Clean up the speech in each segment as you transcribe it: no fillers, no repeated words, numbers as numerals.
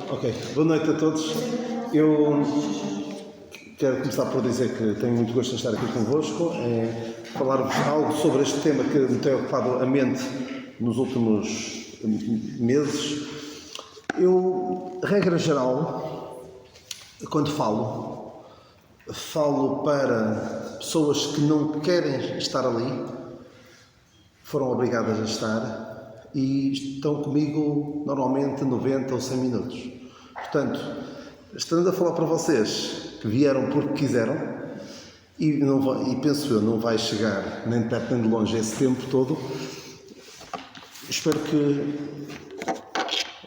Ok, boa noite a todos. Eu quero começar por dizer que tenho muito gosto de estar aqui convosco, falar-vos algo sobre este tema que me tem ocupado a mente nos últimos meses. Eu, regra geral, quando falo para pessoas que não querem estar ali, foram obrigadas a estar e estão comigo normalmente 90 ou 100 minutos. Portanto, estando a falar para vocês que vieram porque quiseram, e penso eu, não vai chegar nem de perto nem de longe esse tempo todo, espero que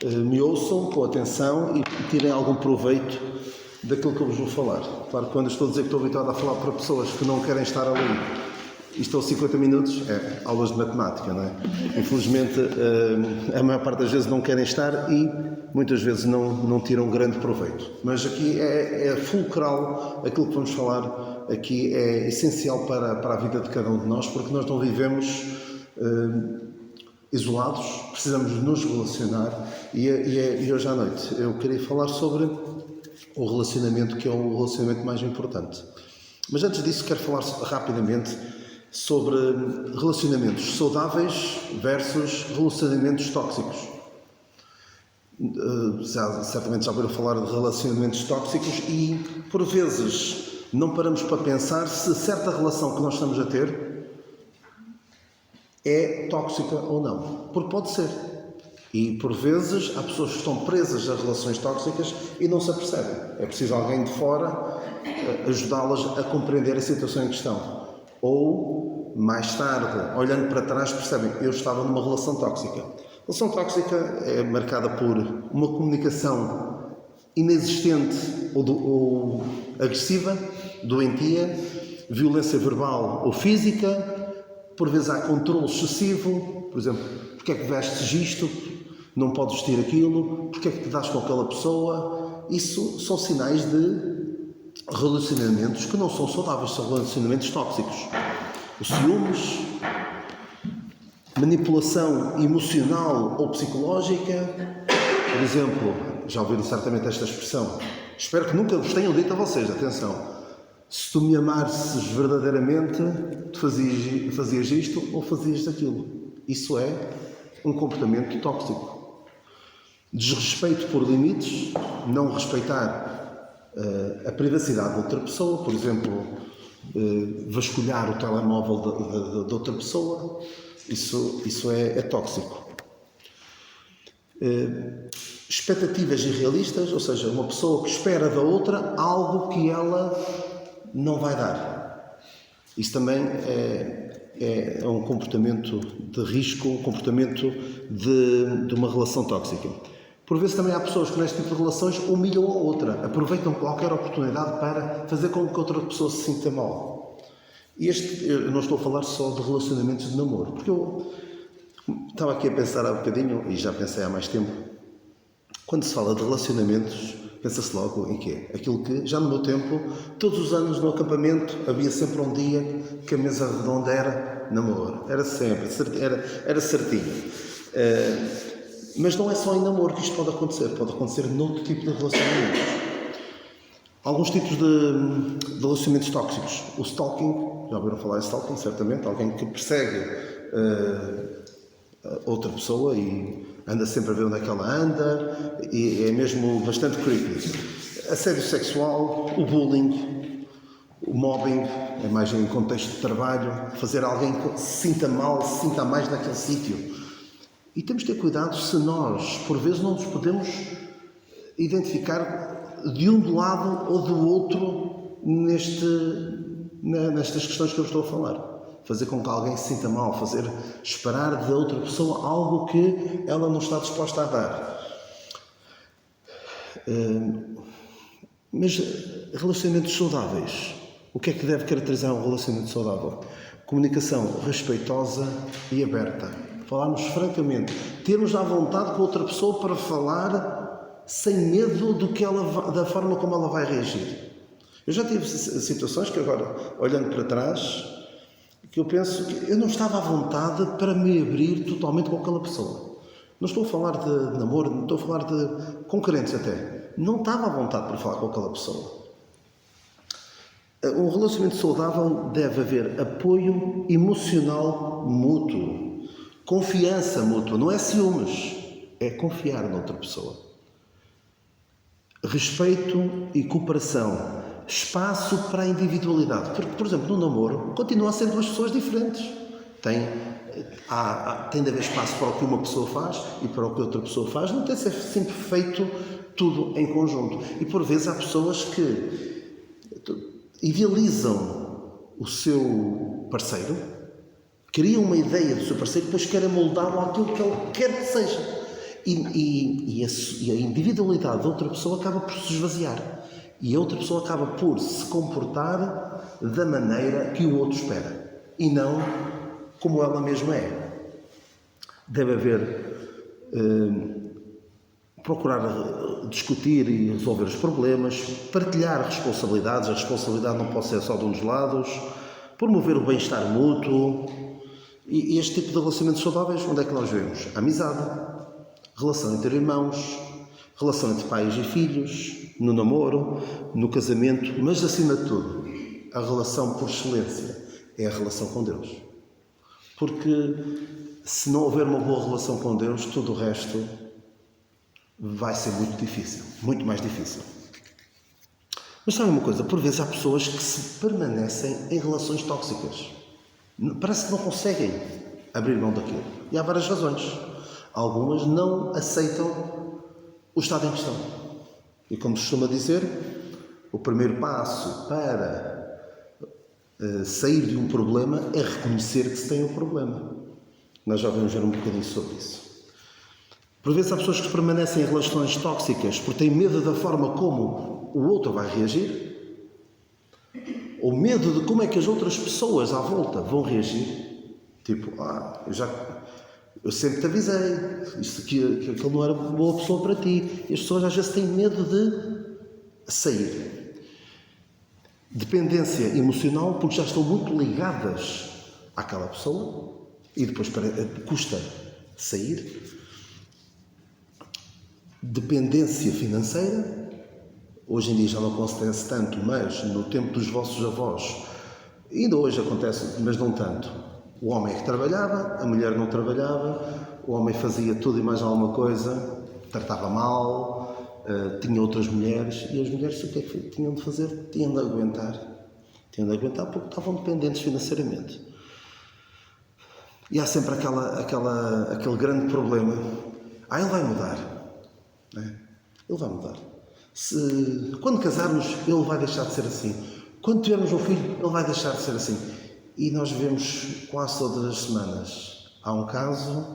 me ouçam com atenção e tirem algum proveito daquilo que eu vos vou falar. Claro que quando eu estou a dizer que estou habituado a falar para pessoas que não querem estar ali, e estão 50 minutos, é aulas de matemática, não é? Infelizmente, a maior parte das vezes não querem estar e muitas vezes não tiram grande proveito. Mas aqui é fulcral, aquilo que vamos falar aqui é essencial para a vida de cada um de nós, porque nós não vivemos isolados, precisamos de nos relacionar e hoje à noite eu queria falar sobre o relacionamento, que é o relacionamento mais importante. Mas antes disso quero falar rapidamente sobre relacionamentos saudáveis versus relacionamentos tóxicos. Certamente já ouviram falar de relacionamentos tóxicos e, por vezes, não paramos para pensar se certa relação que nós estamos a ter é tóxica ou não. Porque pode ser. E, por vezes, há pessoas que estão presas a relações tóxicas e não se apercebem. É preciso alguém de fora ajudá-las a compreender a situação em questão. Ou, mais tarde, olhando para trás, percebem que eu estava numa relação tóxica. A relação tóxica é marcada por uma comunicação inexistente ou agressiva, doentia, violência verbal ou física, por vezes há controle excessivo, por exemplo, porque é que vestes isto, não podes vestir aquilo, porque é que te dás com aquela pessoa. Isso são sinais de relacionamentos que não são saudáveis, são relacionamentos tóxicos. Os ciúmes, manipulação emocional ou psicológica, por exemplo, já ouviram certamente esta expressão, espero que nunca vos tenham dito a vocês, atenção, se tu me amasses verdadeiramente, tu fazias isto ou fazias aquilo. Isso é um comportamento tóxico. Desrespeito por limites, não respeitar a privacidade de outra pessoa, por exemplo, vasculhar o telemóvel de outra pessoa, isso é tóxico. Expectativas irrealistas, ou seja, uma pessoa que espera da outra algo que ela não vai dar. Isso também é um comportamento de risco, um comportamento de uma relação tóxica. Por vezes também há pessoas que neste tipo de relações humilham a outra, aproveitam qualquer oportunidade para fazer com que a outra pessoa se sinta mal. Eu não estou a falar só de relacionamentos de namoro, porque eu estava aqui a pensar há bocadinho, e já pensei há mais tempo, quando se fala de relacionamentos, pensa-se logo em quê? Aquilo que, já no meu tempo, todos os anos no acampamento, havia sempre um dia que a mesa redonda era namoro. Era sempre, era certinho. Mas não é só em namoro que isto pode acontecer noutro tipo de relacionamentos. Alguns tipos de relacionamentos tóxicos. O stalking, já ouviram falar de stalking, certamente, alguém que persegue outra pessoa e anda sempre a ver onde é que ela anda, e é mesmo bastante creepy. Assédio sexual, o bullying, o mobbing, é mais em contexto de trabalho, fazer alguém que se sinta mal, se sinta mais naquele sítio. E temos de ter cuidado se nós, por vezes, não nos podemos identificar de um do lado ou do outro nestas questões que eu estou a falar. Fazer com que alguém se sinta mal, esperar da outra pessoa algo que ela não está disposta a dar. Mas relacionamentos saudáveis. O que é que deve caracterizar um relacionamento saudável? Comunicação respeitosa e aberta. Falarmos francamente. Termos à vontade com a outra pessoa para falar sem medo da forma como ela vai reagir. Eu já tive situações que agora, olhando para trás, que eu penso que eu não estava à vontade para me abrir totalmente com aquela pessoa. Não estou a falar de namoro, não estou a falar de concorrentes até. Não estava à vontade para falar com aquela pessoa. Um relacionamento saudável deve haver apoio emocional mútuo, confiança mútua, não é ciúmes, é confiar noutra pessoa. Respeito e cooperação, espaço para a individualidade. Porque, por exemplo, no namoro, continua a ser duas pessoas diferentes. Tem de haver espaço para o que uma pessoa faz e para o que outra pessoa faz. Não tem de ser sempre feito tudo em conjunto. E, por vezes, há pessoas que idealizam o seu parceiro, criam uma ideia do seu parceiro e depois querem moldá-lo àquilo que ele quer que seja. E a individualidade da outra pessoa acaba por se esvaziar. E a outra pessoa acaba por se comportar da maneira que o outro espera. E não como ela mesma é. Deve haver... procurar discutir e resolver os problemas, partilhar responsabilidades, a responsabilidade não pode ser só de um dos lados, promover o bem-estar mútuo. E este tipo de relacionamentos saudáveis, onde é que nós vemos? Amizade, relação entre irmãos, relação entre pais e filhos, no namoro, no casamento, mas acima de tudo, a relação por excelência é a relação com Deus. Porque se não houver uma boa relação com Deus, tudo o resto vai ser muito difícil, muito mais difícil. Mas sabe uma coisa? Por vezes há pessoas que se permanecem em relações tóxicas. Parece que não conseguem abrir mão daquilo. E há várias razões. Algumas não aceitam o estado em questão. E como se costuma dizer, o primeiro passo para sair de um problema é reconhecer que se tem um problema. Nós já vamos ver um bocadinho sobre isso. Por vezes há pessoas que permanecem em relações tóxicas porque têm medo da forma como o outro vai reagir, ou medo de como é que as outras pessoas à volta vão reagir. Tipo, eu sempre te avisei, que aquele não era uma boa pessoa para ti. E as pessoas às vezes têm medo de sair. Dependência emocional, porque já estão muito ligadas àquela pessoa e depois custa sair. Dependência financeira, hoje em dia já não acontece tanto, mas no tempo dos vossos avós, ainda hoje acontece, mas não tanto. O homem é que trabalhava, a mulher não trabalhava, o homem fazia tudo e mais alguma coisa, tratava mal, tinha outras mulheres, e as mulheres o que é que tinham de fazer? Tinham de aguentar porque estavam dependentes financeiramente. E há sempre aquele grande problema. Ele vai mudar. Ele vai mudar. Quando casarmos, ele vai deixar de ser assim. Quando tivermos um filho, ele vai deixar de ser assim. E nós vemos quase todas as semanas. Há um caso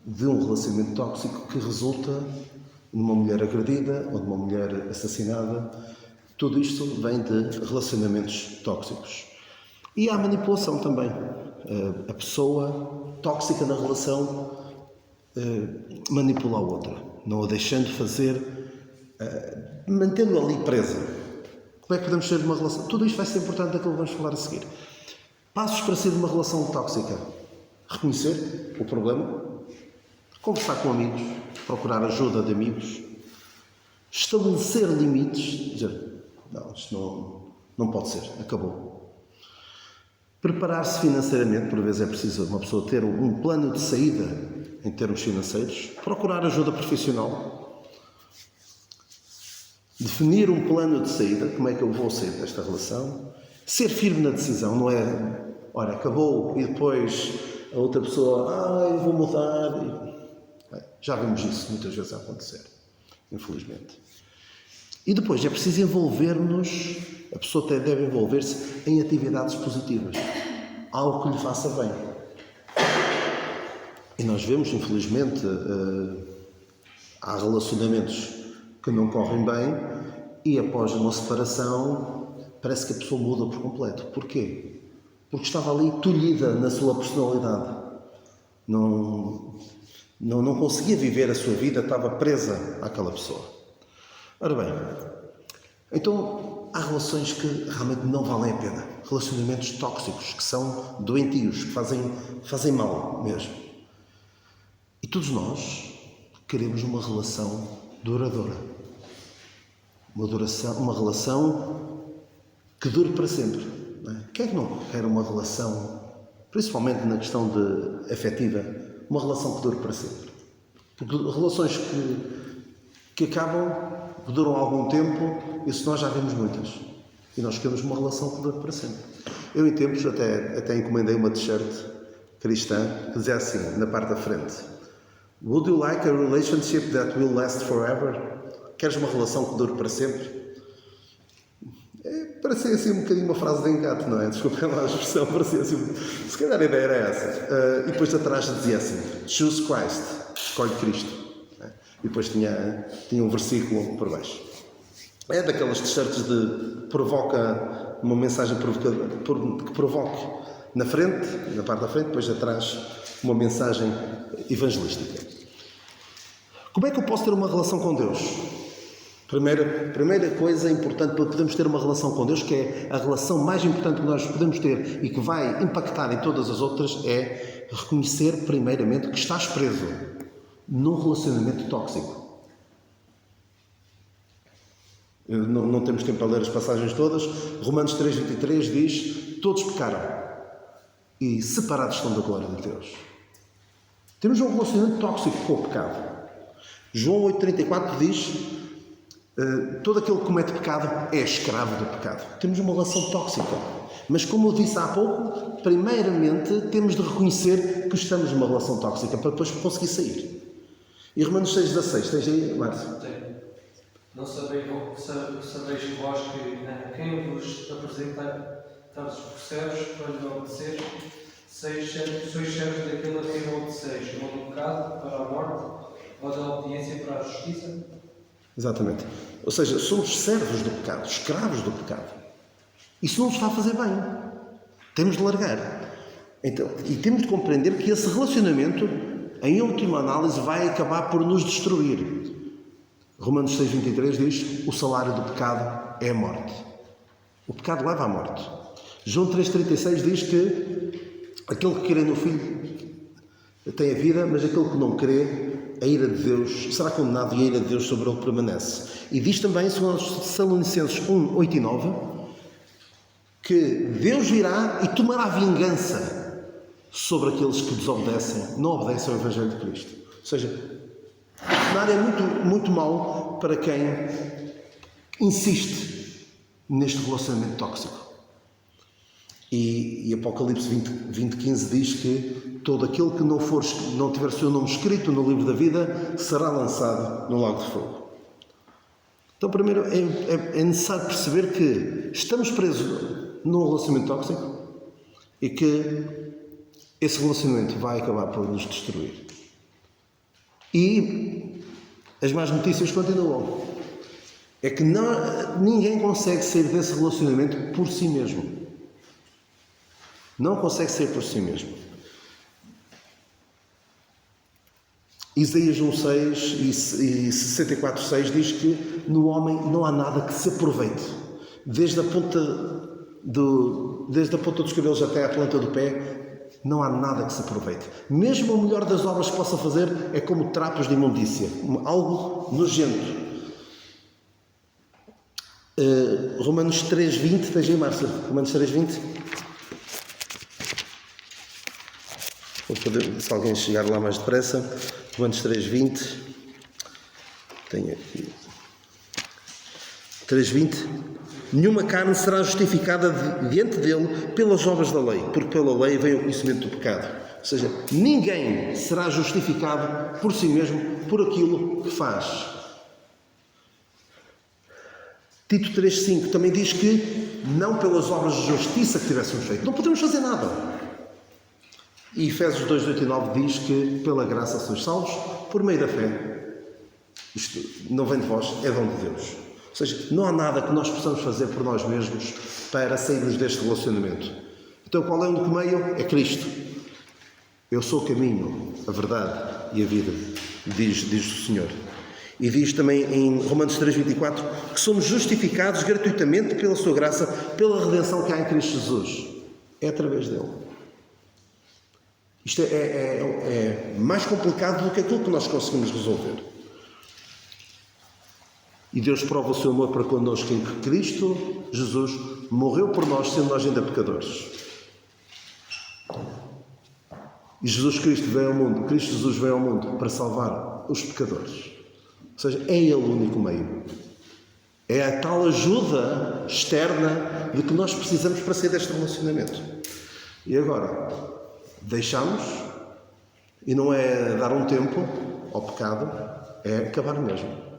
de um relacionamento tóxico que resulta numa mulher agredida ou de uma mulher assassinada. Tudo isto vem de relacionamentos tóxicos. E há manipulação também. A pessoa tóxica na relação manipula a outra, não a deixando fazer, mantendo-a ali presa. Como é que podemos ser de uma relação? Tudo isto vai ser importante daquilo que vamos falar a seguir. Passos para ser de uma relação tóxica: reconhecer o problema, conversar com amigos, procurar ajuda de amigos, estabelecer limites, dizer, não, isto não pode ser, acabou. Preparar-se financeiramente, por vezes é preciso uma pessoa ter um plano de saída em termos financeiros, procurar ajuda profissional, definir um plano de saída, como é que eu vou sair desta relação, ser firme na decisão, não é, ora, acabou e depois a outra pessoa, eu vou mudar. Já vimos isso muitas vezes a acontecer, infelizmente. E depois é preciso envolver-nos, a pessoa até deve envolver-se em atividades positivas, algo que lhe faça bem. E nós vemos, infelizmente, há relacionamentos que não correm bem e após uma separação parece que a pessoa muda por completo. Porquê? Porque estava ali tolhida na sua personalidade. Não conseguia viver a sua vida, estava presa àquela pessoa. Ora bem, então há relações que realmente não valem a pena. Relacionamentos tóxicos, que são doentios, que fazem mal mesmo. E todos nós queremos uma relação duradoura. Uma relação que dure para sempre. Não é? Quem é que não quer uma relação, principalmente na questão afetiva, uma relação que dure para sempre? Porque relações que acabam, que duram algum tempo, isso nós já vimos muitas. E nós queremos uma relação que dure para sempre. Eu, em tempos, até encomendei uma t-shirt cristã que dizia assim, na parte da frente: Would you like a relationship that will last forever? Queres uma relação que dure para sempre? Parecia assim um bocadinho uma frase de engate, não é? Desculpem lá a expressão, parecia assim. Se calhar a ideia era essa. E depois atrás dizia assim: Choose Christ, escolhe Cristo. E depois tinha um versículo por baixo. É daquelas t-shirts de provoca uma mensagem que provoque na frente, na parte da frente, depois atrás uma mensagem evangelística. Como é que eu posso ter uma relação com Deus? Primeira coisa importante para podermos ter uma relação com Deus, que é a relação mais importante que nós podemos ter e que vai impactar em todas as outras, é reconhecer primeiramente que estás preso num relacionamento tóxico. Não temos tempo para ler as passagens todas. Romanos 3,23 diz: todos pecaram e separados estão da glória de Deus. Temos um relacionamento tóxico com o pecado. João 8,34 diz: todo aquele que comete pecado é escravo do pecado. Temos uma relação tóxica. Mas como eu disse há pouco, primeiramente temos de reconhecer que estamos numa relação tóxica para depois conseguir sair. E Romanos 6,16, tens aí, Márcio? Não sabeis vós que a quem vos apresentar os servos para lhe obedecer, sois servos daquele a quem obedeceis, ou do pecado para a morte, ou da obediência para a justiça? Exatamente. Ou seja, somos servos do pecado, escravos do pecado. Isso não nos está a fazer bem. Temos de largar. Então, e temos de compreender que esse relacionamento, em última análise, vai acabar por nos destruir. Romanos 6,23 diz: o salário do pecado é a morte. O pecado leva à morte. João 3,36 diz que aquele que crê no Filho tem a vida, mas aquele que não crê, a ira de Deus será condenado e a ira de Deus sobre ele permanece. E diz também, segundo os Tessalonicenses 1:8 e 9, que Deus virá e tomará vingança sobre aqueles que desobedecem, não obedecem ao Evangelho de Cristo. Ou seja, o cenário é muito mau para quem insiste neste relacionamento tóxico. E Apocalipse 20:15 diz que todo aquele que não tiver o seu nome escrito no livro da vida será lançado no lago de fogo. Então, primeiro, é necessário perceber que estamos presos num relacionamento tóxico e que esse relacionamento vai acabar por nos destruir. E as más notícias continuam. É que ninguém consegue sair desse relacionamento por si mesmo. Não consegue sair por si mesmo. Isaías 1:6 e 64:6 diz que no homem não há nada que se aproveite. Desde a ponta dos cabelos até à planta do pé, não há nada que se aproveite. Mesmo o melhor das obras que possa fazer é como trapos de imundícia. Algo nojento. Romanos 3:20, tens aí, Márcio? Romanos 3:20. Se alguém chegar lá mais depressa. Romanos 3:20. Tenho aqui. 3:20. Nenhuma carne será justificada diante dele pelas obras da lei, porque pela lei vem o conhecimento do pecado. Ou seja, ninguém será justificado por si mesmo, por aquilo que faz. Tito 3:5 também diz que não pelas obras de justiça que tivéssemos feito. Não podemos fazer nada. E Efésios 2:8 e 9 diz que pela graça sois salvos por meio da fé. Isto não vem de vós, é dom de Deus. Ou seja, não há nada que nós possamos fazer por nós mesmos para sairmos deste relacionamento. Então qual é o único meio? É Cristo. Eu sou o caminho, a verdade e a vida, diz o Senhor. E diz também em Romanos 3:24 que somos justificados gratuitamente pela sua graça, pela redenção que há em Cristo Jesus. É através dele. Isto é mais complicado do que aquilo que nós conseguimos resolver. E Deus prova o seu amor para connosco em que Cristo Jesus morreu por nós, sendo nós ainda pecadores. E Jesus Cristo veio ao mundo para salvar os pecadores. Ou seja, é Ele o único meio. É a tal ajuda externa de que nós precisamos para sair deste relacionamento. E agora, deixamos, e não é dar um tempo ao pecado, é acabar mesmo.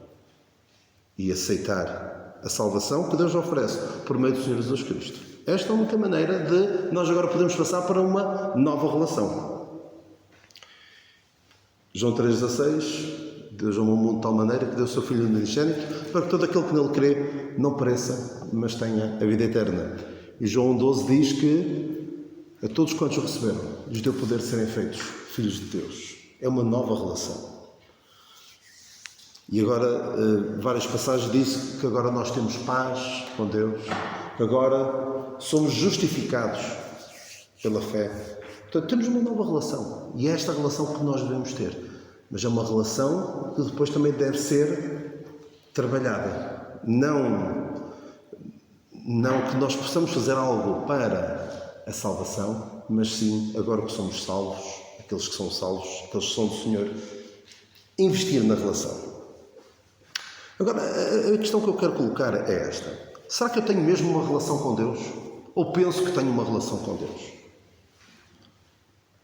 E aceitar a salvação que Deus oferece por meio do Senhor Jesus Cristo. Esta é a única maneira de nós agora podemos passar para uma nova relação. João 3,16, Deus amou o mundo de tal maneira que deu o seu Filho unigênito para que todo aquele que nele crê não pereça, mas tenha a vida eterna. E João 1,12 diz que a todos quantos o receberam, lhes deu poder de serem feitos filhos de Deus. É uma nova relação. E agora, várias passagens dizem que agora nós temos paz com Deus, que agora somos justificados pela fé. Portanto, temos uma nova relação. E é esta relação que nós devemos ter. Mas é uma relação que depois também deve ser trabalhada. Não que nós possamos fazer algo para a salvação, mas sim, agora que somos salvos, aqueles que são salvos, aqueles que são do Senhor, investir na relação. Agora, a questão que eu quero colocar é esta. Será que eu tenho mesmo uma relação com Deus? Ou penso que tenho uma relação com Deus?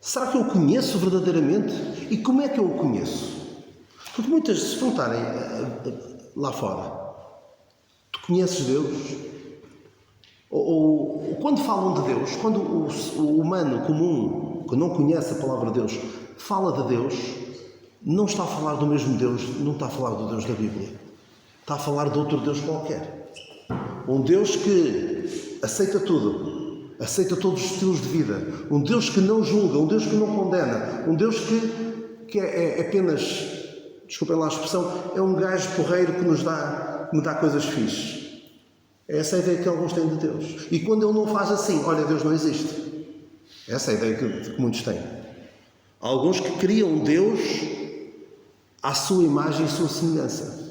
Será que eu o conheço verdadeiramente? E como é que eu o conheço? Porque muitas, se perguntarem lá fora, tu conheces Deus? Ou quando falam de Deus, quando o humano comum, que não conhece a palavra de Deus, fala de Deus, não está a falar do mesmo Deus, não está a falar do Deus da Bíblia. Está a falar de outro Deus qualquer. Um Deus que aceita tudo, aceita todos os estilos de vida. Um Deus que não julga, um Deus que não condena. Um Deus que é apenas, desculpem lá a expressão, é um gajo porreiro que me dá coisas fixes. É essa a ideia que alguns têm de Deus. E quando Ele não faz assim, olha, Deus não existe. Essa é a ideia que muitos têm. Há alguns que criam Deus à sua imagem e sua semelhança.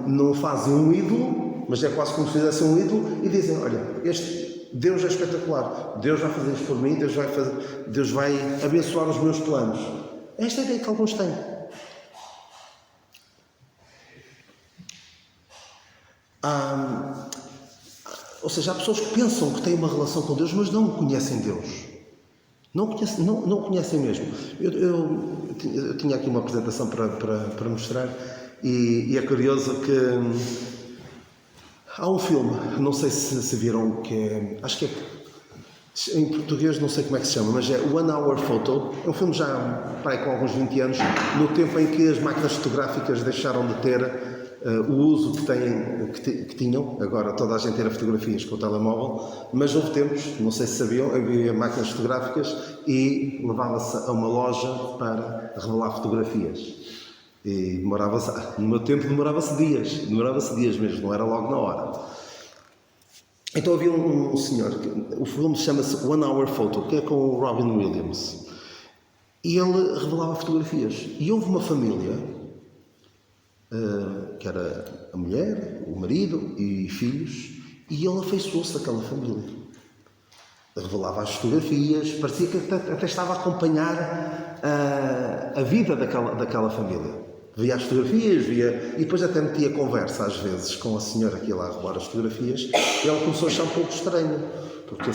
Não fazem um ídolo, mas é quase como se fizessem um ídolo e dizem, olha, este Deus é espetacular, Deus vai fazer isto por mim, Deus vai abençoar os meus planos. Esta é a ideia que alguns têm. Ou seja, há pessoas que pensam que têm uma relação com Deus, mas não conhecem Deus. Não conhecem mesmo. Eu tinha aqui uma apresentação para mostrar. E é curioso que há um filme, não sei se viram, acho que é, em português não sei como é que se chama, mas é One Hour Photo. É um filme já com alguns 20 anos, no tempo em que as máquinas fotográficas deixaram de ter o uso que tinham. Agora toda a gente tira fotografias com o telemóvel, mas houve tempos, não sei se sabiam, havia máquinas fotográficas e levava-se a uma loja para revelar fotografias. E no meu tempo demorava-se dias mesmo, não era logo na hora. Então havia um senhor, o filme chama-se One Hour Photo, que é com o Robin Williams, e ele revelava fotografias. E houve uma família, que era a mulher, o marido e filhos, e ele afeiçoou-se daquela família. Revelava as fotografias, parecia que até estava a acompanhar a vida daquela família. Via as fotografias, e depois até metia conversa às vezes com a senhora que ia lá revelar as fotografias, e ela começou a achar um pouco estranho, porque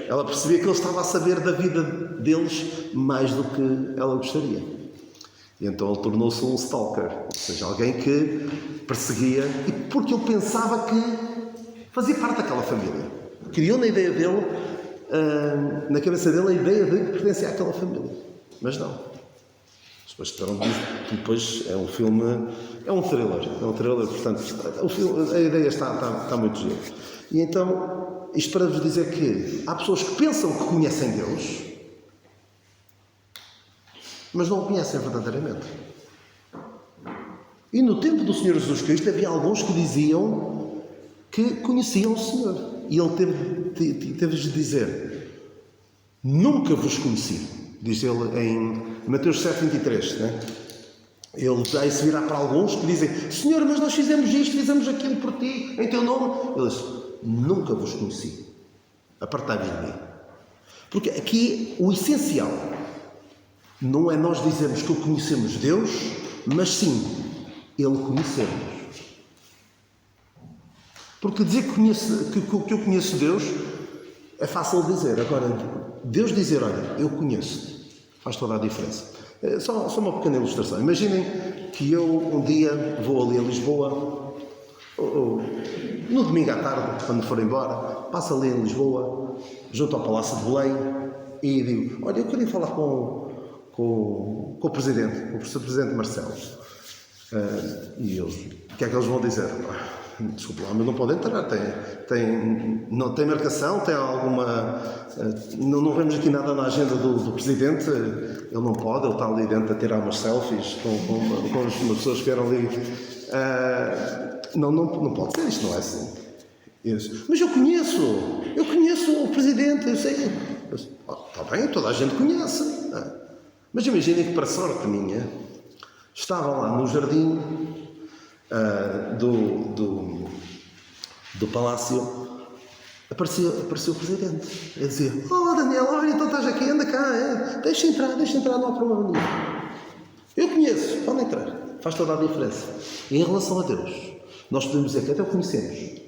ela percebia que ele estava a saber da vida deles mais do que ela gostaria. E então ele tornou-se um stalker, ou seja, alguém que perseguia, e porque ele pensava que fazia parte daquela família. Criou na ideia dele, na cabeça dele, a ideia de que pertencia àquela família. Mas não. Depois é um filme, é um thriller, portanto, a ideia está muito gira. E então, isto para vos dizer que há pessoas que pensam que conhecem Deus, mas não o conhecem verdadeiramente. E no tempo do Senhor Jesus Cristo havia alguns que diziam que conheciam o Senhor. e ele teve de dizer: nunca vos conheci. Diz ele em Mateus 7,23, né? Ele vai se virar para alguns que dizem: Senhor, mas nós fizemos isto, fizemos aquilo por ti, em teu nome. Ele diz: nunca vos conheci. Apartai-vos de mim. Porque aqui o essencial não é nós dizermos que conhecemos Deus, mas sim Ele conhecer-nos. Porque dizer que eu conheço Deus é fácil dizer. Agora, Deus dizer: olha, eu conheço-te, faz toda a diferença. Só uma pequena ilustração. Imaginem que eu um dia vou ali a Lisboa, no domingo à tarde, quando for embora, passo ali em Lisboa, junto ao Palácio de Belém, e digo: olha, eu queria falar com o Presidente, com o Sr. Presidente Marcelo. E eles, o que é que eles vão dizer? Desculpe lá, mas não pode entrar, não tem marcação, tem alguma... Não vemos aqui nada na agenda do Presidente, ele não pode, ele está ali dentro a tirar umas selfies com as pessoas que vieram ali. Não pode ser, isto não é assim. Mas eu conheço o Presidente, eu sei. Está bem, toda a gente conhece. Mas imaginem que, para sorte minha, estava lá no jardim do Palácio, apareceu o Presidente. Ele dizia: oh Daniel, olha, então estás aqui, anda cá, deixa entrar, não há problema nenhum. Eu conheço, pode entrar, faz toda a diferença. E em relação a Deus, nós podemos dizer que até o conhecemos,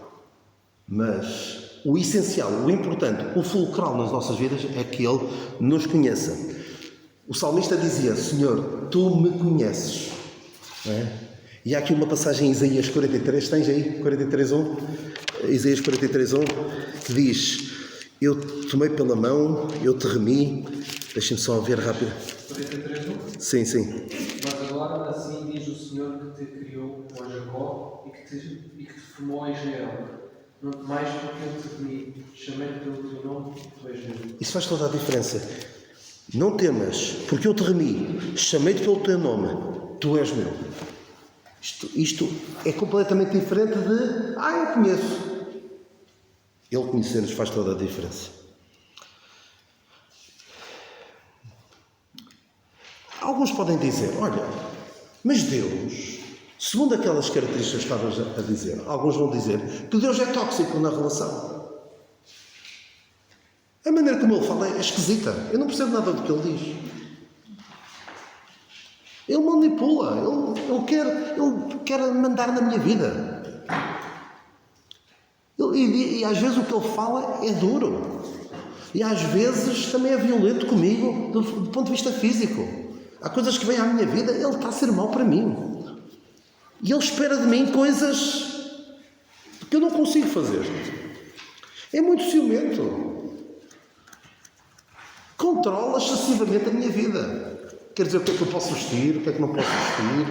mas o essencial, o importante, o fulcral nas nossas vidas é que Ele nos conheça. O salmista dizia: Senhor, Tu me conheces. Não é? E há aqui uma passagem em Isaías 43, tens aí? 43:1? Isaías 43:1, que diz: eu te tomei pela mão, eu te remi. Deixem-me só ver rápido. 43:1? Sim. Mas agora assim diz o Senhor que te criou, ó Jacó, e que te formou a Israel. Não mais porque eu te remi, chamei-te pelo teu nome, tu és meu. Isso faz toda a diferença. Não temas, porque eu te remi, chamei-te pelo teu nome, tu és meu. Isto é completamente diferente de: eu conheço. Ele conhecer-nos faz toda a diferença. Alguns podem dizer: olha, mas Deus, segundo aquelas características que estavas a dizer, alguns vão dizer que Deus é tóxico na relação. A maneira como Ele fala é esquisita. Eu não percebo nada do que Ele diz. Ele manipula, ele quer mandar na minha vida. E às vezes o que Ele fala é duro. E às vezes também é violento comigo, do ponto de vista físico. Há coisas que vêm à minha vida, Ele está a ser mau para mim. E Ele espera de mim coisas que eu não consigo fazer. É muito ciumento. Controla excessivamente a minha vida. Quer dizer, o que é que eu posso vestir, o que é que não posso vestir.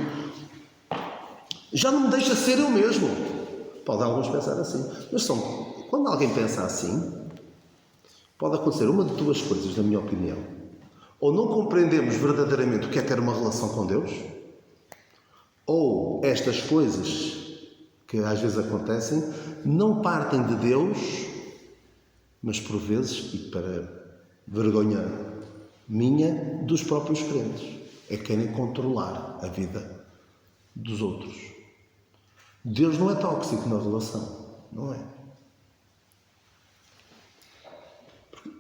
Já não me deixa ser eu mesmo. Pode alguns pensar assim. Mas quando alguém pensa assim, pode acontecer uma de duas coisas, na minha opinião. Ou não compreendemos verdadeiramente o que é ter uma relação com Deus, ou estas coisas que às vezes acontecem não partem de Deus, mas por vezes, e para vergonha minha, dos próprios crentes. É querem controlar a vida dos outros. Deus não é tóxico na relação, não é?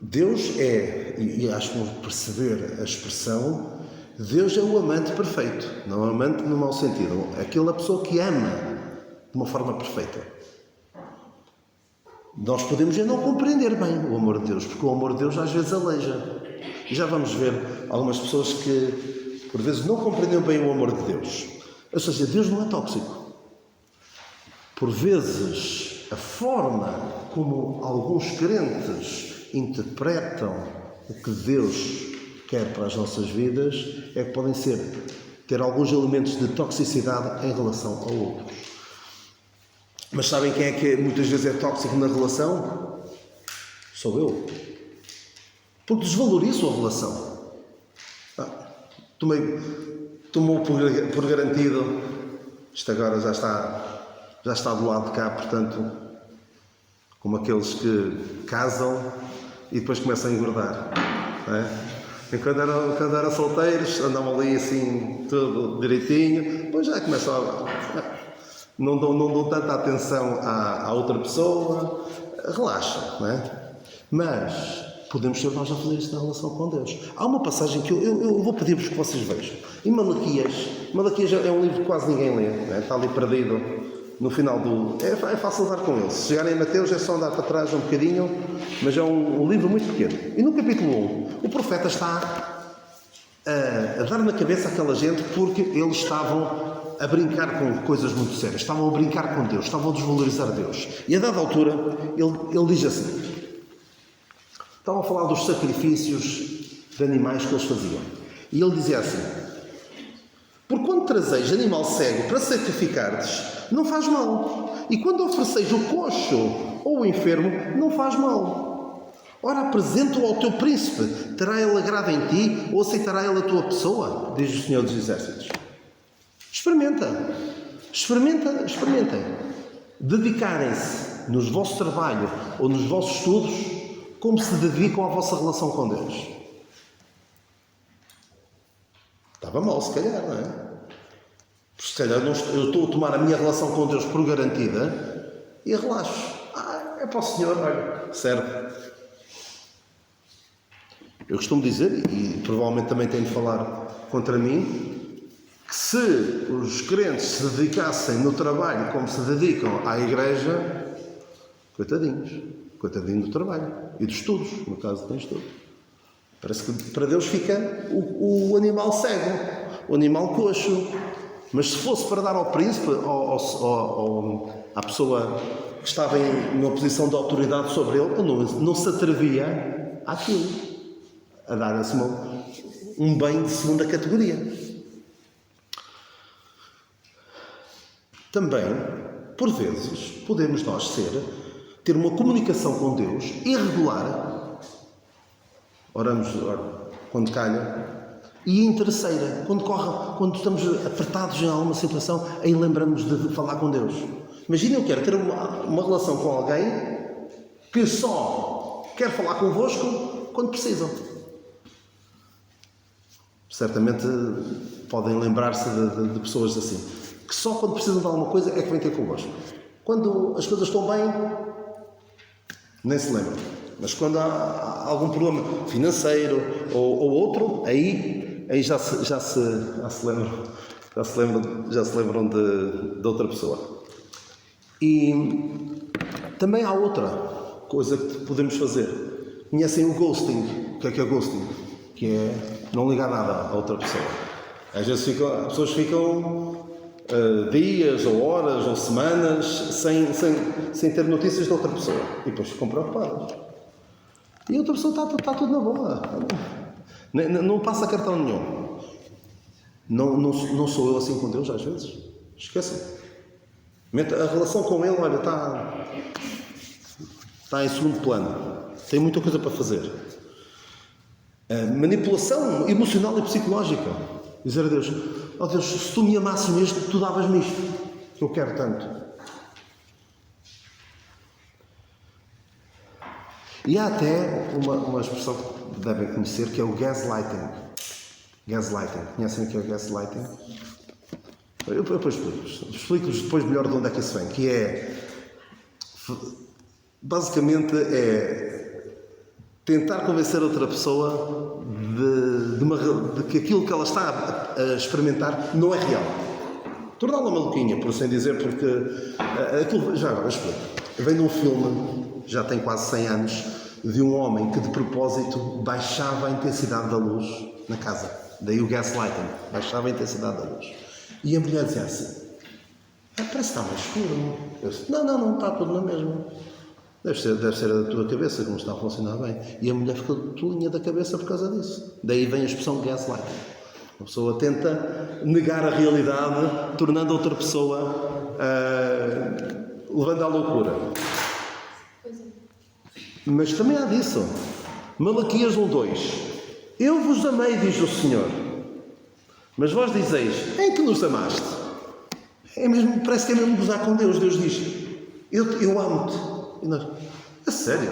Deus é, e acho que vamos perceber a expressão, Deus é o amante perfeito, não é amante no mau sentido, é aquela pessoa que ama de uma forma perfeita. Nós podemos não compreender bem o amor de Deus, porque o amor de Deus às vezes aleija. E já vamos ver algumas pessoas que, por vezes, não compreendem bem o amor de Deus. Ou seja, Deus não é tóxico. Por vezes, a forma como alguns crentes interpretam o que Deus quer para as nossas vidas é que podem ter alguns elementos de toxicidade em relação a outros. Mas sabem quem é que muitas vezes é tóxico na relação? Sou eu. Porque desvalorizo a relação. Tomou por garantido. Isto agora já está do lado de cá, portanto, como aqueles que casam e depois começam a engordar. Não é? E quando eram solteiros, andavam ali assim, tudo direitinho, depois já começam a... Não dão tanta atenção à outra pessoa, relaxa, não é? Mas podemos ser nós a fazer isso na relação com Deus. Há uma passagem que eu vou pedir-vos que vocês vejam. Em Malaquias é um livro que quase ninguém lê, não é? Está ali perdido no final do... É fácil andar com ele. Se chegarem em Mateus é só andar para trás um bocadinho, mas é um livro muito pequeno. E no capítulo 1, o profeta está a dar na cabeça àquela gente porque eles estavam a brincar com coisas muito sérias, estavam a brincar com Deus, estavam a desvalorizar Deus. E a dada altura, ele diz assim, estavam a falar dos sacrifícios de animais que eles faziam. E ele dizia assim, por quando trazeis animal cego para sacrificardes, não faz mal. E quando ofereceis o coxo ou o enfermo, não faz mal. Ora, apresenta-o ao teu príncipe, terá ele agrado em ti ou aceitará ele a tua pessoa? Diz o Senhor dos Exércitos. Experimentem. Dedicarem-se no vosso trabalho ou nos vossos estudos como se dedicam à vossa relação com Deus. Estava mal, se calhar, não é? Se calhar eu estou a tomar a minha relação com Deus por garantida e relaxo. É para o Senhor, olha, serve. Eu costumo dizer, e provavelmente também tenho de falar contra mim, que se os crentes se dedicassem no trabalho como se dedicam à igreja, coitadinho do trabalho e dos estudos, no caso tem estudo. Parece que para Deus fica o animal cego, o animal coxo. Mas se fosse para dar ao príncipe, à pessoa que estava numa posição de autoridade sobre ele, não se atrevia àquilo, a dar assim um bem de segunda categoria. Também, por vezes, podemos nós ter uma comunicação com Deus irregular. Oramos quando calha. E em terceira, quando estamos apertados em alguma situação, aí lembramos de falar com Deus. Imagina, eu quero ter uma relação com alguém que só quer falar convosco quando precisam. Certamente podem lembrar-se de pessoas assim, que só quando precisam de alguma coisa é que vêm ter convosco. Quando as coisas estão bem, nem se lembram. Mas quando há algum problema financeiro ou outro, aí já se lembram de outra pessoa. E também há outra coisa que podemos fazer. Conhecem o ghosting. O que é ghosting? Que é não ligar nada a outra pessoa. Às vezes as pessoas ficam dias ou horas ou semanas sem ter notícias de outra pessoa. E depois ficam preocupadas. E a outra pessoa está tudo na boa. Não passa cartão nenhum. Não sou eu assim com Deus às vezes. Esqueçam. A relação com Ele, olha, está em segundo plano. Tem muita coisa para fazer. Manipulação emocional e psicológica. Dizer a Deus, ó Deus, se tu me amasses mesmo, tu davas-me isto, que eu quero tanto. E há até uma expressão que devem conhecer, que é o gaslighting. Gaslighting. Conhecem o que é o gaslighting? Eu depois explico-vos depois melhor de onde é que isso vem. Que é, basicamente, tentar convencer outra pessoa de que aquilo que ela está a experimentar não é real. Torná-la maluquinha, por assim dizer, porque aquilo, já agora explico. Vem de um filme, já tem quase 100 anos, de um homem que de propósito baixava a intensidade da luz na casa. Daí o gaslighting, baixava a intensidade da luz. E a mulher dizia assim, parece que está mais escuro. Eu disse, não, está tudo na mesma. Deve ser a tua cabeça que não está a funcionar bem. E a mulher ficou tolinha da cabeça por causa disso. Daí vem a expressão gaslighting. A pessoa tenta negar a realidade, tornando outra pessoa, levando à loucura. Mas também há disso. Malaquias 1:2. Eu vos amei, diz o Senhor. Mas vós dizeis, em que nos amaste? Parece que é mesmo gozar com Deus. Deus diz, eu amo-te. E nós, a sério?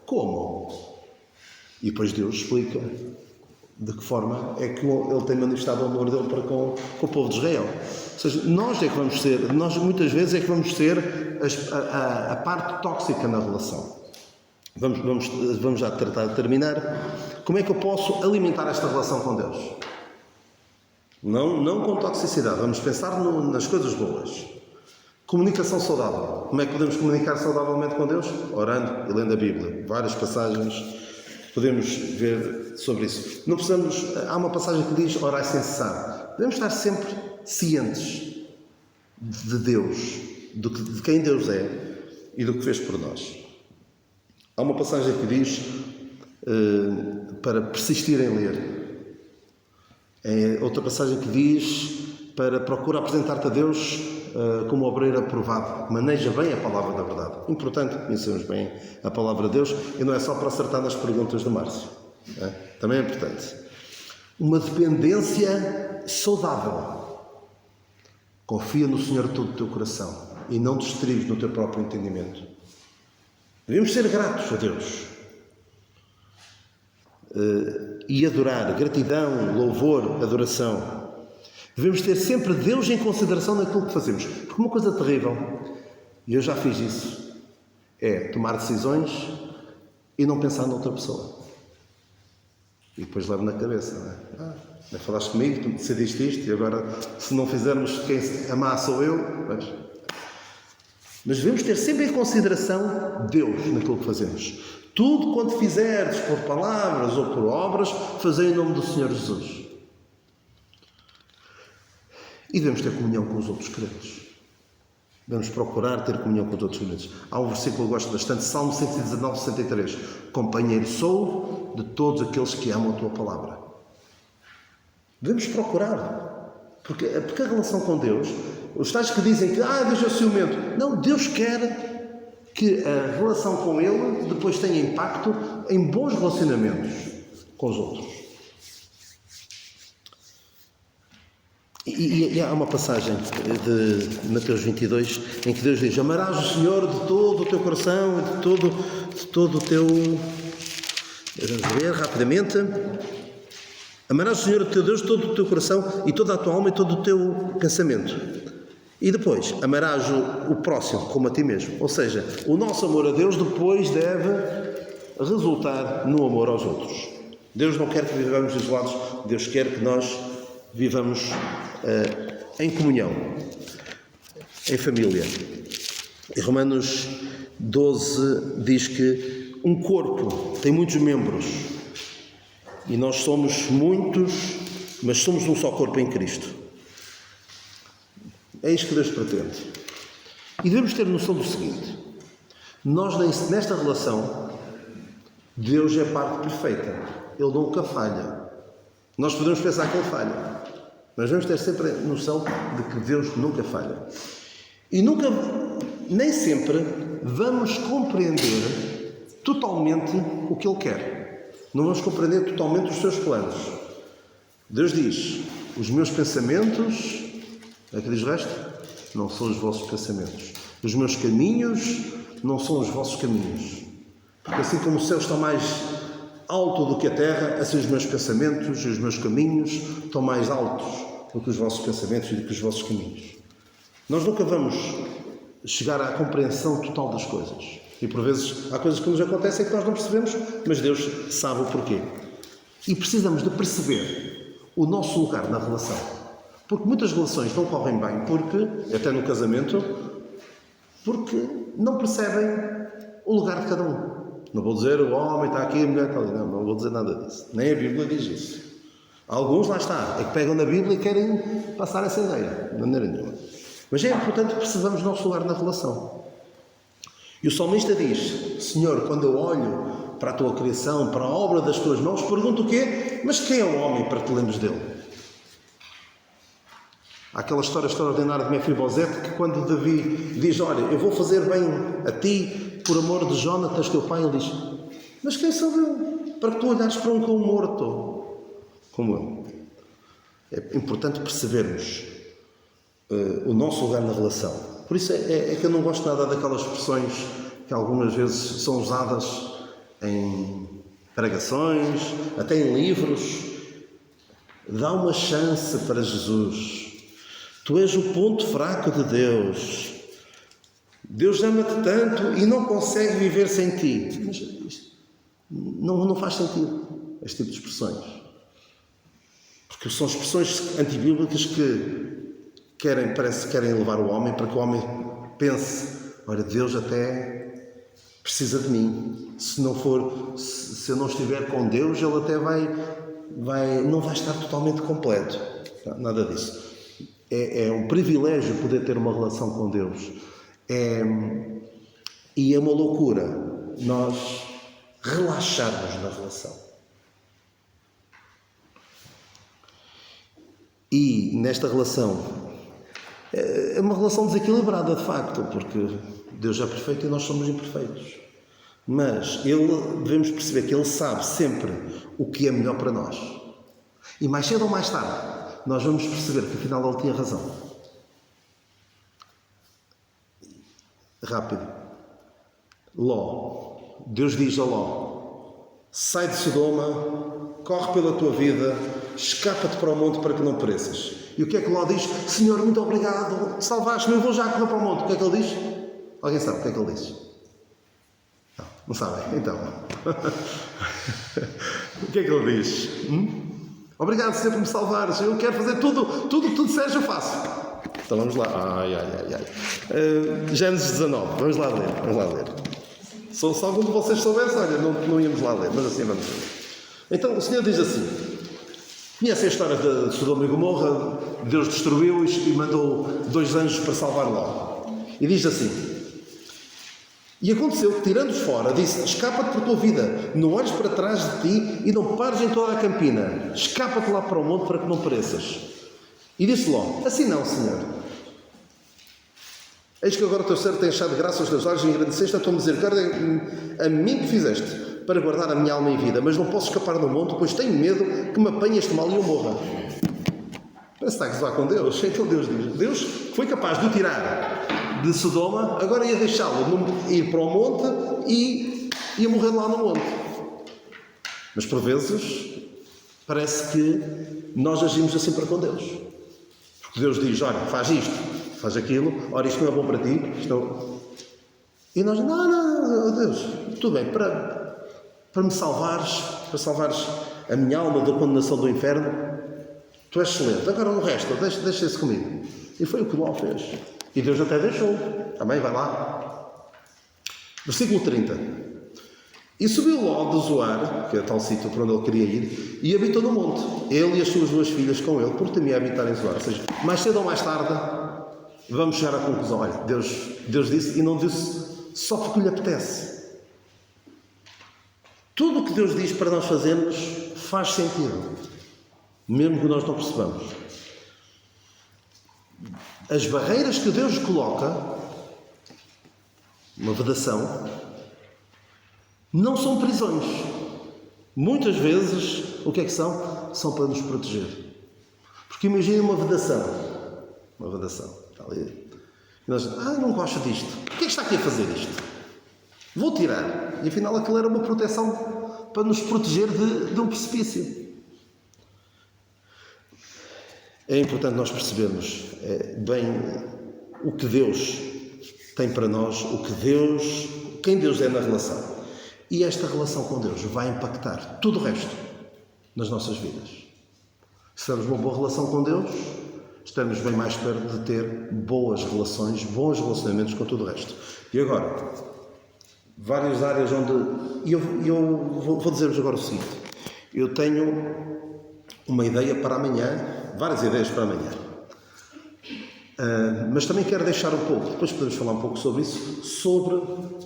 Como? E depois Deus explica de que forma é que Ele tem manifestado o amor dele para com o povo de Israel. Ou seja, nós muitas vezes é que vamos ser a parte tóxica na relação. Vamos já tratar de terminar. Como é que eu posso alimentar esta relação com Deus? Não com toxicidade, vamos pensar nas coisas boas. Comunicação saudável. Como é que podemos comunicar saudavelmente com Deus? Orando e lendo a Bíblia. Várias passagens podemos ver sobre isso. Não precisamos. Há uma passagem que diz orar sem cessar. Devemos estar sempre cientes de Deus, de quem Deus é e do que fez por nós. Há uma passagem que diz para persistir em ler. É outra passagem que diz para procurar apresentar-te a Deus como obreiro aprovado. Maneja bem a palavra da verdade. Importante conhecermos bem a palavra de Deus e não é só para acertar nas perguntas do Márcio. Também é importante. Uma dependência saudável. Confia no Senhor de todo o teu coração e não te estribes no teu próprio entendimento. Devemos ser gratos a Deus e adorar, gratidão, louvor, adoração. Devemos ter sempre Deus em consideração naquilo que fazemos. Porque uma coisa terrível, e eu já fiz isso, é tomar decisões e não pensar noutra pessoa. E depois levo na cabeça, não é? Falaste comigo, tu decidiste isto e agora se não fizermos quem amar sou eu. Mas devemos ter sempre em consideração Deus naquilo que fazemos. Tudo quanto fizerdes por palavras ou por obras, fazei em nome do Senhor Jesus. E devemos ter comunhão com os outros crentes. Devemos procurar ter comunhão com os outros crentes. Há um versículo que eu gosto bastante, Salmo 119, 63. Companheiro sou de todos aqueles que amam a tua palavra. Devemos procurar. Porque a relação com Deus, os tais que dizem que Deus é ciumento. Não, Deus quer que a relação com Ele depois tenha impacto em bons relacionamentos com os outros. E há uma passagem de Mateus 22 em que Deus diz: amarás o Senhor de todo o teu coração, de todo o teu... Vamos ver rapidamente. Amarás o Senhor de teu Deus de todo o teu coração e toda a tua alma e todo o teu pensamento. E depois, amarás o próximo como a ti mesmo. Ou seja, o nosso amor a Deus depois deve resultar no amor aos outros. Deus não quer que vivamos isolados, Deus quer que nós vivamos em comunhão, em família. Em Romanos 12 diz que um corpo tem muitos membros e nós somos muitos, mas somos um só corpo em Cristo. É isto que Deus pretende. E devemos ter noção do seguinte: nós nesta relação, Deus é a parte perfeita. Ele nunca falha. Nós podemos pensar que Ele falha, mas vamos ter sempre noção de que Deus nunca falha. E nem sempre vamos compreender totalmente o que Ele quer. Não vamos compreender totalmente os seus planos. Deus diz: os meus pensamentos, é que diz o resto? Não são os vossos pensamentos. Os meus caminhos não são os vossos caminhos. Porque assim como o céu está mais alto do que a terra, assim os meus pensamentos e os meus caminhos estão mais altos do que os vossos pensamentos e do que os vossos caminhos. Nós nunca vamos chegar à compreensão total das coisas. E por vezes há coisas que nos acontecem que nós não percebemos, mas Deus sabe o porquê. E precisamos de perceber o nosso lugar na relação. Porque muitas relações não correm bem, até no casamento, porque não percebem o lugar de cada um. Não vou dizer o homem está aqui, a mulher está ali. Não vou dizer nada disso. Nem a Bíblia diz isso. Alguns, lá está, é que pegam na Bíblia e querem passar essa ideia. De maneira nenhuma. Mas é importante que percebamos o nosso lugar na relação. E o salmista diz: Senhor, quando eu olho para a tua criação, para a obra das tuas mãos, pergunto o quê? Mas quem é o homem para que te lembres dele? Há aquela história extraordinária de Mefibosete, que quando Davi diz: olha, eu vou fazer bem a ti por amor de Jónatas, teu pai, ele diz: mas quem sou eu para que tu olhares para um cão morto como eu? É importante percebermos o nosso lugar na relação. Por isso é que eu não gosto nada daquelas expressões que algumas vezes são usadas em pregações, até em livros. Dá uma chance para Jesus. Tu és o ponto fraco de Deus. Deus ama-te tanto e não consegue viver sem ti. Mas isto não faz sentido, este tipo de expressões. Porque são expressões antibíblicas que parece que querem levar o homem para que o homem pense: olha, Deus até precisa de mim. Se eu não estiver com Deus, Ele até não vai estar totalmente completo. Nada disso. É um privilégio poder ter uma relação com Deus. E é uma loucura nós relaxarmos na relação. E nesta relação, é uma relação desequilibrada de facto, porque Deus é perfeito e nós somos imperfeitos. Mas devemos perceber que Ele sabe sempre o que é melhor para nós. E mais cedo ou mais tarde, nós vamos perceber que afinal Ele tinha razão. Rápido. Ló. Deus diz a Ló: sai de Sodoma, corre pela tua vida, escapa-te para o monte para que não pereças. E o que é que Ló diz? Senhor, muito obrigado, salvaste-me, eu vou já correr para o monte. O que é que ele diz? Alguém sabe o que é que ele diz? Não sabem? Então. O que é que ele diz? Obrigado, Senhor, por me salvares. Eu quero fazer tudo o que tu disseres, eu faço. Então vamos lá. Gênesis 19. Vamos lá ler. Se algum de vocês soubesse, olha, não íamos lá ler, mas assim vamos ler. Então o Senhor diz assim: conhece a história de Sodoma e Gomorra? Deus destruiu e mandou 2 anjos para salvar Ló. E diz assim: e aconteceu que, tirando-os fora, disse: escapa-te por tua vida, não olhes para trás de ti e não pares em toda a campina, escapa-te lá para o monte para que não pereças. E disse Ló: assim não, Senhor. Eis que agora o teu servo tem achado graça aos teus olhos e engrandeceste a tua misericórdia a mim que fizeste, para guardar a minha alma em vida, mas não posso escapar do monte, pois tenho medo que me apanhe este mal e eu morra. Parece que está a gozar com Deus. Então Deus diz: Deus foi capaz de o tirar de Sodoma, agora ia deixá-lo ir para o monte e ia morrer lá no monte. Mas por vezes parece que nós agimos assim para com Deus. Porque Deus diz: olha, faz isto, faz aquilo, ora, isto não é bom para ti, e nós: não, Deus, tudo bem, para me salvares, para salvares a minha alma da condenação do inferno, tu és excelente, agora o resto, deixa isso comigo. E foi o que Ló fez. E Deus até deixou. Também vai lá. Versículo 30. E subiu Ló de Zoar, que é tal sítio para onde ele queria ir, e habitou no monte, ele e as suas 2 filhas com ele, porque temia habitar em Zoar. Ou seja, mais cedo ou mais tarde, vamos chegar à conclusão: olha, Deus disse, e não disse só porque lhe apetece. Tudo o que Deus diz para nós fazermos faz sentido, mesmo que nós não percebamos. As barreiras que Deus coloca, uma vedação, não são prisões. Muitas vezes, o que é que são? São para nos proteger. Porque imagine uma vedação. Está ali. E nós dizemos: não gosto disto. Por que está aqui a fazer isto? Vou tirar. E afinal aquilo era uma proteção para nos proteger de um precipício. É importante nós percebermos bem o que Deus tem para nós, quem Deus é na relação. E esta relação com Deus vai impactar tudo o resto nas nossas vidas. Se temos uma boa relação com Deus, estamos bem mais perto de ter boas relações, bons relacionamentos com tudo o resto. E agora, várias áreas onde... eu vou dizer-vos agora o seguinte: eu tenho uma ideia para amanhã, várias ideias para amanhã. Mas também quero deixar um pouco, depois podemos falar um pouco sobre isso, sobre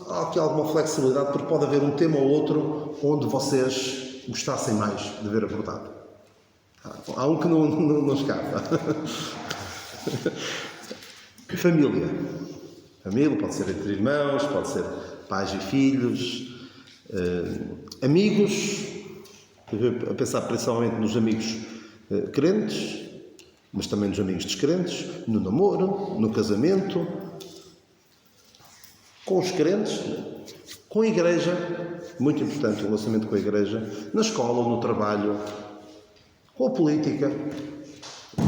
aqui alguma flexibilidade, porque pode haver um tema ou outro onde vocês gostassem mais de ver abordado. Há um que não escapa. Família. Família pode ser entre irmãos, pode ser pais e filhos, amigos, a pensar principalmente nos amigos crentes, mas também nos amigos descrentes, no namoro, no casamento, com os crentes, Com a Igreja, muito importante o relacionamento com a Igreja, na escola, no trabalho, com a política.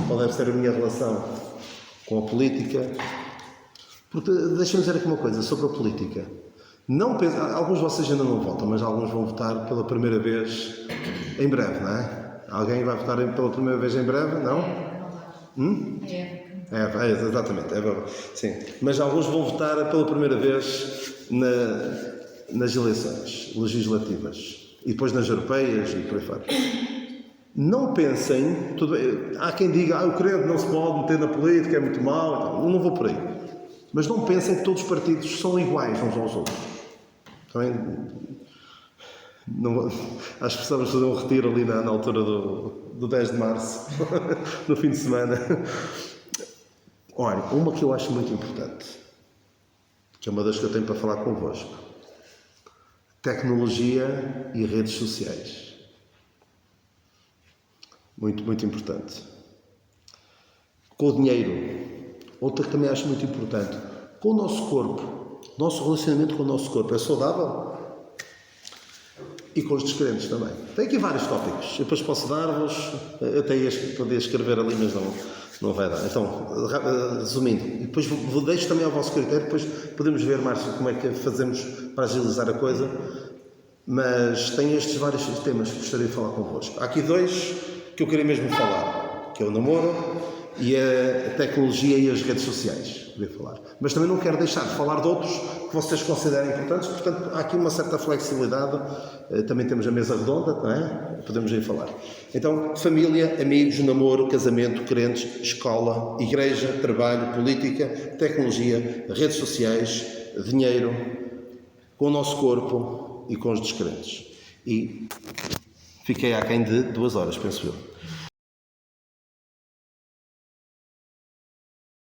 Qual deve ser a minha relação com a política? Porque deixem-me dizer aqui uma coisa sobre a política. Não penso, alguns de vocês ainda não votam, mas alguns vão votar pela primeira vez em breve, não é? Alguém vai votar pela primeira vez em breve? Não? Exatamente. Sim. Mas alguns vão votar pela primeira vez nas eleições legislativas e depois nas europeias e por aí fora. Não pensem, há quem diga, o crente não se pode meter na política, é muito mau, não vou por aí. Mas não pensem que todos os partidos são iguais uns aos outros. Também, não, acho que precisamos fazer um retiro ali na altura do 10 de março, no fim de semana. Olha, uma que eu acho muito importante, que é uma das que eu tenho para falar convosco. Tecnologia e redes sociais. Muito, muito importante. Com o dinheiro. Outra que também acho muito importante. Com o nosso corpo. Nosso relacionamento com o nosso corpo é saudável? E com os descrentes também. Tem aqui vários tópicos. Eu depois posso dar-vos. Até poder escrever ali, mas não vai dar. Então, resumindo. E depois deixo também ao vosso critério. Depois podemos ver mais como é que fazemos para agilizar a coisa. Mas tenho estes vários temas que gostaria de falar convosco. Há aqui dois que eu queria mesmo falar. Que é o namoro e a tecnologia e as redes sociais. Queria falar. Mas também não quero deixar de falar de outros que vocês considerem importantes. Portanto, há aqui uma certa flexibilidade. Também temos a mesa redonda, não é? Podemos aí falar. Então, família, amigos, namoro, casamento, crentes, escola, igreja, trabalho, política, tecnologia, redes sociais, dinheiro, com o nosso corpo e com os descrentes. E fiquei aquém de 2 horas, penso eu.